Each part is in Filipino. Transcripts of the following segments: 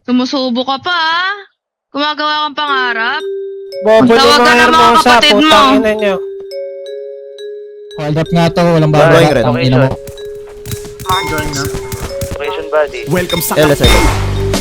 Sumusubo ka pa, ah. Gumagawa kang pangarap. Bobo yung Tawag ka mga ng mga hermosa, kapatid mo. putang ina nyo. Hold up nga to, walang Going bago. red. Ang ina mo. Location body. Welcome sa Let's go.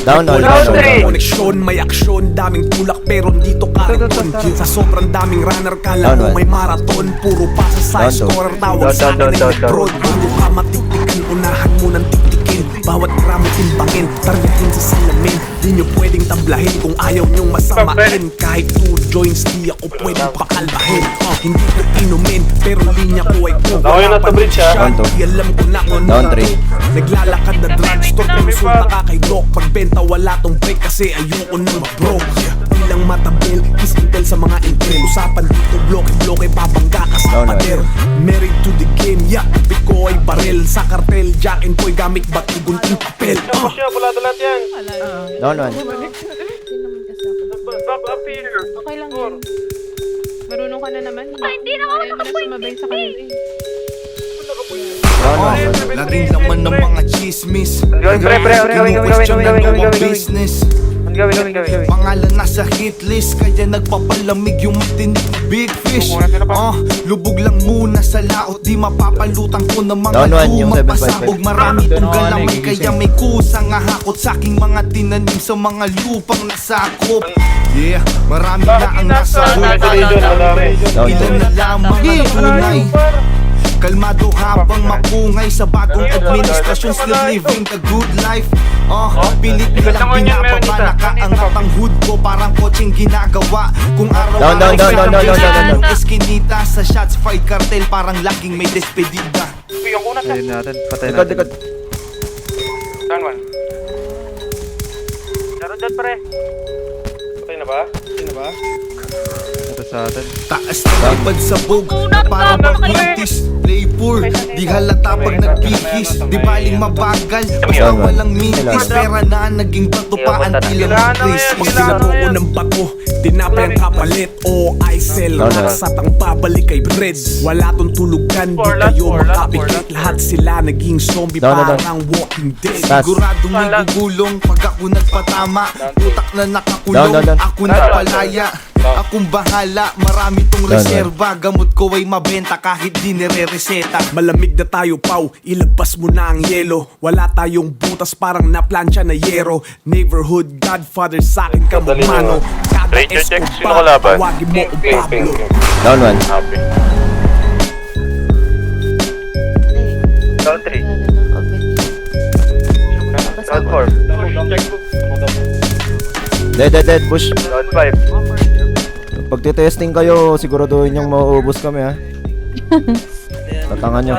Down. koneksyon, may aksyon, daming tulak pero dito karaton. Sa sobrang daming runner kala Down, mo one. may marathon. Puro pa sa size Down, scorer tawag down, sa akin down, ay down, down. road. Bago ka matiktikan, unahan mo ng tiktikin. Bawat gramo timbangin, targetin sa salamin. Di nyo pwedeng tablahin kung ayaw nyong masamain. Kahit 2 joints di ako pwedeng pakalbahin. Hindi ko inumin pero linya ko ay ko. Ako yung nasa bridge, ha? Down, two. Di alam ko na kung Down, ano three. Naglalakad na drugstore, konsulta ka kay doc. Pagbenta wala tong break kasi ayoko nang mag-broke. Bilang matabil, kiss and tell sa mga intel. Usapan dito, bloke-bloke, babangga ka sa Down, pader. Married to the game, yeah, pick ko ay baril. Sa kartel, jack and boy, gamit batigun yung papel. Tapos siya, wala lahat yan. Down one. Back up here. Okay lang yun. Marunong ka na naman. Hindi na ako sumabay sa kanila eh. Down one. Laging laman ng mga chismis. Gawin, pre. Kinu-question na ng business. Gawin. Pangalan nasa hit list, kaya nagpapalamig yung matinig na big fish. Lubog lang muna sa laot, di mapapalutang ko ng mga Down one, yung lumang 755. pasabog. Marami tong galamay, kaya may kusang ahakot sa aking mga tinanim sa mga lupang nasakop. Yeah, marami na ang nasa Madali dyan, madami. Down Ilan two. na lamang ang tunay. Kalmado habang mapungay sa bagong administrasyon, still living the good life. Pilit nilang binababa, nakaangat ang hood ko, parang kotseng ginagawa. Kung araw-araw Down. eskinita sa shots fight cartel, parang laging may despedida. Ayun natin. Patay natin. Likod. Down one. Meron dyan, pre. Patay na ba? Ito sa atin. Taas na ibad sa bog, parang maglitis. Play poor, di halata pag nagpihis. Di baling mabagal, basta walang mintis. Pera na naging bato pa, antila mag-Chris. Pag sinapo ko ng bato, tinapay ang kapalit o I-sell. Rasat ang babalik kay Bread. Wala tong tulugan, di kayo makapikit. Lahat sila naging zombie, Down. parang Walking Dead. Pass. Siguradong may gugulong pag ako nagpatama. Utak na nakakulong, Down. ako nagpalaya. Akong bahala, marami tong Down. reserva. Gamot ko ay mabenta kahit di nire-reseta. Malamig na tayo, Pau, ilabas mo na ang yelo. Wala tayong butas, parang naplansya na yero. Neighborhood Godfather sa'kin ka magmano. Kada Ranger check, escopa, sino kalaban? tawagin mo kung Pablo. Down one. Happy. Down three. Down four. Dead. Push. Down five. Pag titesting kayo, siguraduhin yung mauubos kami, ha. Tatangan nyo.